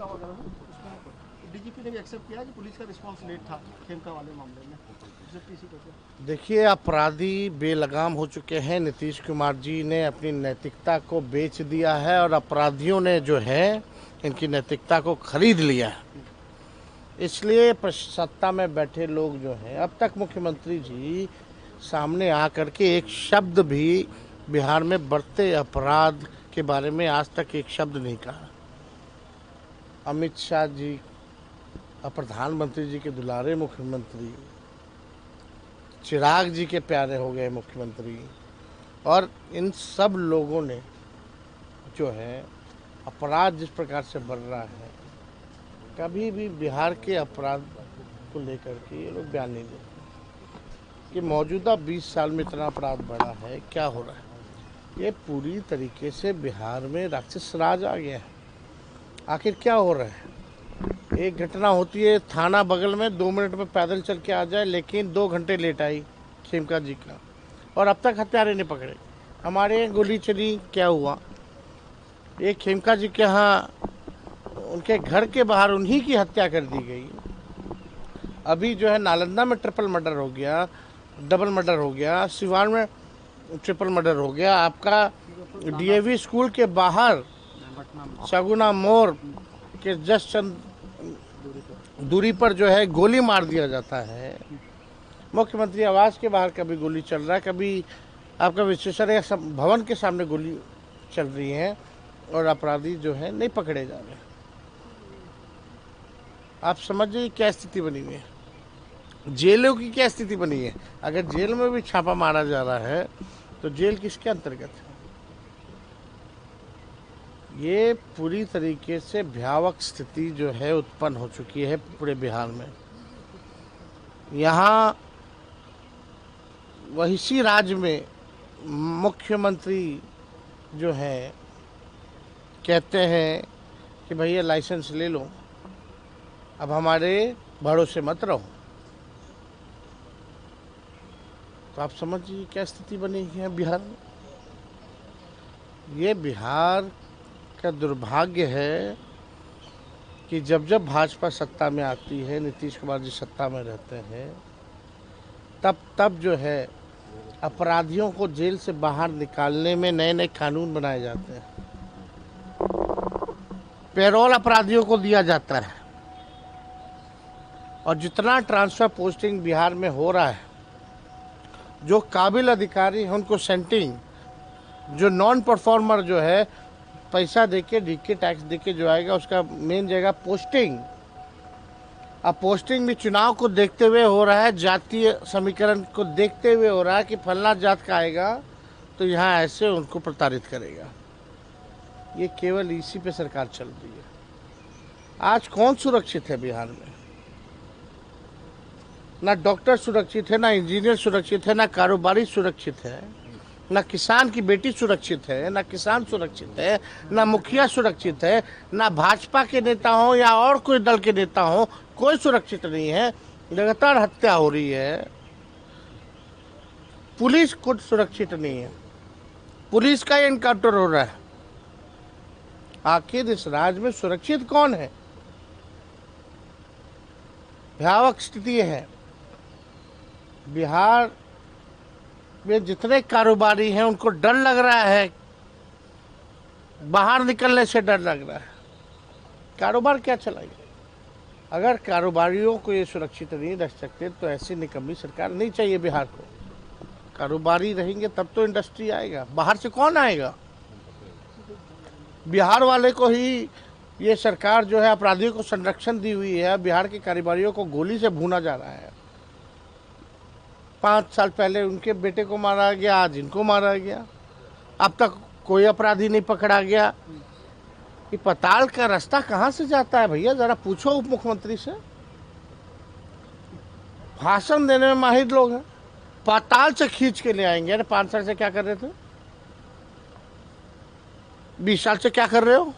खेमका वगैरह में, उसमें डीजीपी ने भी एक्सेप्ट किया कि पुलिस का रिस्पांस लेट था खेमका वाले मामले में। देखिए, अपराधी बेलगाम हो चुके हैं। नीतीश कुमार जी ने अपनी नैतिकता को बेच दिया है और अपराधियों ने जो है इनकी नैतिकता को खरीद लिया है। इसलिए सत्ता में बैठे लोग जो हैं, अब तक मुख्यमंत्री जी सामने आकर के एक शब्द भी बिहार में बढ़ते अपराध के बारे में आज तक एक शब्द नहीं कहा। अमित शाह जी और प्रधानमंत्री जी के दुलारे मुख्यमंत्री, चिराग जी के प्यारे हो गए मुख्यमंत्री, और इन सब लोगों ने जो है अपराध जिस प्रकार से बढ़ रहा है, कभी भी बिहार के अपराध को लेकर के ये लोग बयान नहीं देते कि मौजूदा 20 साल में इतना अपराध बढ़ा है, क्या हो रहा है। ये पूरी तरीके से बिहार में राक्षस राज आ गया है। आखिर क्या हो रहा है? एक घटना होती है थाना बगल में, 2 मिनट में पैदल चल के आ जाए, लेकिन 2 घंटे लेट आई खेमका जी का, और अब तक हत्यारे नहीं पकड़े। हमारे गोली चली, क्या हुआ? एक खेमका जी के यहाँ उनके घर के बाहर उन्हीं की हत्या कर दी गई। अभी जो है नालंदा में ट्रिपल मर्डर हो गया, डबल मर्डर हो गया, सिवान में ट्रिपल मर्डर हो गया। आपका डीएवी स्कूल के बाहर सगुना मोड़ के जस्ट चंद दूरी पर जो है गोली मार दिया जाता है। मुख्यमंत्री आवास के बाहर कभी गोली चल रहा है, कभी आपका विश्वेश्वरैया भवन के सामने गोली चल रही है, और अपराधी जो है नहीं पकड़े जा रहे। आप समझिए क्या स्थिति बनी हुई है, जेलों की क्या स्थिति बनी है। अगर जेल में भी छापा मारा जा रहा है तो जेल किसके अंतर्गत है? ये पूरी तरीके से भयावह स्थिति जो है उत्पन्न हो चुकी है पूरे बिहार में। यहाँ वही राज्य में मुख्यमंत्री जो है कहते हैं कि भैया लाइसेंस ले लो, अब हमारे भरोसे मत रहो। तो आप समझिए क्या स्थिति बनी है बिहार में। ये बिहार का दुर्भाग्य है कि जब जब भाजपा सत्ता में आती है, नीतीश कुमार जी सत्ता में रहते हैं, तब तब जो है अपराधियों को जेल से बाहर निकालने में नए नए कानून बनाए जाते हैं। पेरोल अपराधियों को दिया जाता है, और जितना ट्रांसफर पोस्टिंग बिहार में हो रहा है, जो काबिल अधिकारी हैं उनको सेंटिंग, जो नॉन परफॉर्मर जो है पैसा देके डीके टैक्स देके जो आएगा उसका मेन जगह पोस्टिंग। अब पोस्टिंग भी चुनाव को देखते हुए हो रहा है, जातीय समीकरण को देखते हुए हो रहा है कि फलना जात का आएगा तो यहाँ ऐसे उनको प्रताड़ित करेगा। ये केवल इसी पे सरकार चल रही है। आज कौन सुरक्षित है बिहार में? ना डॉक्टर सुरक्षित है, ना इंजीनियर सुरक्षित है, ना कारोबारी सुरक्षित है, ना किसान की बेटी सुरक्षित है, ना किसान सुरक्षित है, ना मुखिया सुरक्षित है, ना भाजपा के नेता हो या और कोई दल के नेता हो, कोई सुरक्षित नहीं है। लगातार हत्या हो रही है। पुलिस खुद सुरक्षित नहीं है, पुलिस का एनकाउंटर हो रहा है। आखिर इस राज्य में सुरक्षित कौन है? भयावह स्थिति है। बिहार में जितने कारोबारी हैं उनको डर लग रहा है, बाहर निकलने से डर लग रहा है। कारोबार क्या चलाएगा? अगर कारोबारियों को ये सुरक्षित नहीं रख सकते तो ऐसी निकम्मी सरकार नहीं चाहिए बिहार को। कारोबारी रहेंगे तब तो इंडस्ट्री आएगा, बाहर से कौन आएगा? बिहार वाले को ही ये सरकार जो है अपराधियों को संरक्षण दी हुई है। बिहार के कारोबारियों को गोली से भूना जा रहा है। 5 साल पहले उनके बेटे को मारा गया, आज इनको मारा गया। अब तक कोई अपराधी नहीं पकड़ा गया। ये पाताल का रास्ता कहाँ से जाता है भैया? जरा पूछो उप मुख्यमंत्री से। भाषण देने में माहिर लोग हैं, पाताल से खींच के ले आएंगे। अरे 5 साल से क्या कर रहे थे? 20 साल से क्या कर रहे हो?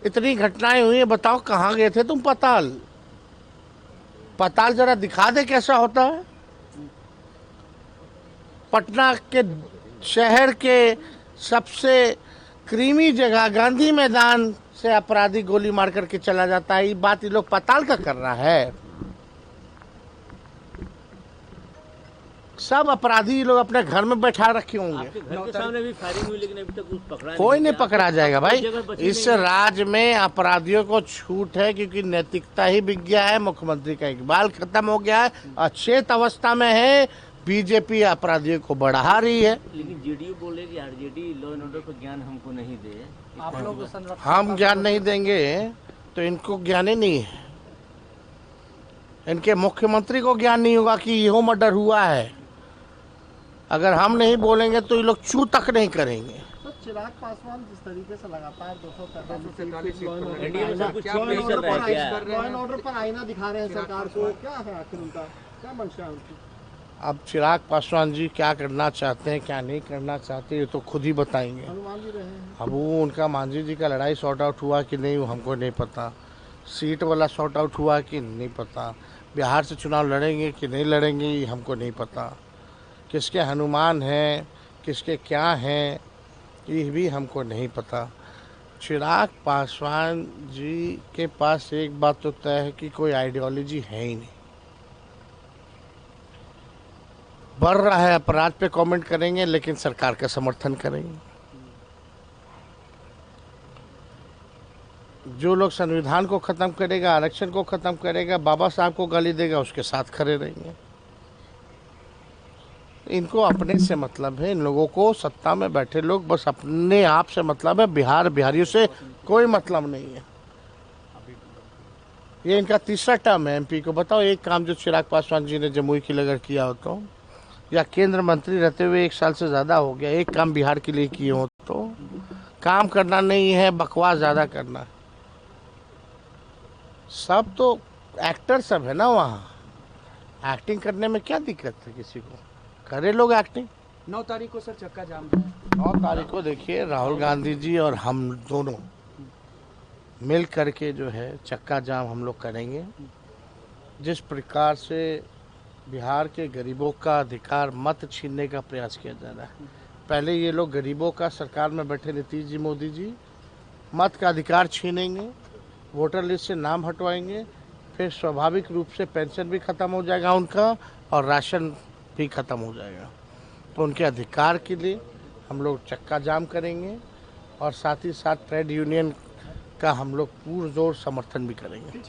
इतनी घटनाएं हुई है, बताओ कहाँ गए थे तुम पाताल? पाताल जरा दिखा दे कैसा होता है। पटना के शहर के सबसे क्रीमी जगह गांधी मैदान से अपराधी गोली मार करके चला जाता है। ये बात ये लोग पताल का कर रहा है। सब अपराधी ये लोग अपने घर में बैठा रखे होंगे। आपके घर के सामने भी फायरिंग हुई लेकिन अभी तक कुछ पकड़ा कोई नहीं पकड़ा जाएगा भाई। जगह बची इस नहीं है। राज्य में अपराधियों को छूट है क्योंकि नैतिकता ही बिक गया है। मुख्यमंत्री का इकबाल खत्म हो गया है। अचेत अवस्था में है। बीजेपी अपराधियों को बढ़ा रही है। लेकिन जेडीयू बोले कि आरजेडी लॉ एंड ऑर्डर का ज्ञान हमको नहीं दे। आप लोग हम ज्ञान नहीं देंगे तो इनको ज्ञान ही नहीं है। इनके मुख्यमंत्री को ज्ञान नहीं होगा कि यहो मर्डर हुआ है। अगर हम नहीं बोलेंगे तो ये लोग चू तक नहीं करेंगे। तो चिराग पासवान जिस तरीके से लगातार 243 एनडीए में सब कुछ ठीक नहीं चल रहा है क्या? लॉ एंड ऑर्डर पर आईना दिखा रहे हैं सरकार को। क्या है आखिर उनका क्या मंशा है उनकी? अब चिराग पासवान जी क्या करना चाहते हैं क्या नहीं करना चाहते ये तो खुद ही बताएंगे। हनुमान जी रहे हैं। अब वो उनका मांझी जी का लड़ाई सॉर्ट आउट हुआ कि नहीं वो हमको नहीं पता। सीट वाला सॉर्ट आउट हुआ कि नहीं पता। बिहार से चुनाव लड़ेंगे कि नहीं लड़ेंगे ये हमको नहीं पता। किसके हनुमान हैं किसके क्या हैं ये भी हमको नहीं पता। चिराग पासवान जी के पास एक बात तो तय है कि कोई आइडियोलॉजी है ही नहीं। बढ़ रहा है अपराध पे कमेंट करेंगे लेकिन सरकार का समर्थन करेंगे। जो लोग संविधान को खत्म करेगा आरक्षण को खत्म करेगा बाबा साहब को गाली देगा उसके साथ खड़े रहेंगे। इनको अपने से मतलब है। इन लोगों को सत्ता में बैठे लोग बस अपने आप से मतलब है। बिहार बिहारियों से कोई मतलब नहीं है। ये इनका तीसरा टर्म है एमपी को। बताओ एक काम जो चिराग पासवान जी ने जमुई की लगड़ किया हो तो या केंद्र मंत्री रहते हुए 1 साल से ज़्यादा हो गया एक काम बिहार के लिए किए हो तो काम करना नहीं है बकवास ज़्यादा करना। सब तो एक्टर सब है ना वहाँ। एक्टिंग करने में क्या दिक्कत है किसी को? करे लोग एक्टिंग। 9 तारीख को सर चक्का जाम 9 तारीख को देखिए राहुल गांधी जी और हम दोनों मिल करके जो है चक्का जाम हम लोग करेंगे। जिस प्रकार से बिहार के गरीबों का अधिकार मत छीनने का प्रयास किया जा रहा है। पहले ये लोग गरीबों का सरकार में बैठे नीतीश जी मोदी जी मत का अधिकार छीनेंगे। वोटर लिस्ट से नाम हटवाएंगे। फिर स्वाभाविक रूप से पेंशन भी ख़त्म हो जाएगा उनका और राशन भी ख़त्म हो जाएगा। तो उनके अधिकार के लिए हम लोग चक्का जाम करेंगे और साथ ही साथ ट्रेड यूनियन का हम लोग पुरजोर समर्थन भी करेंगे।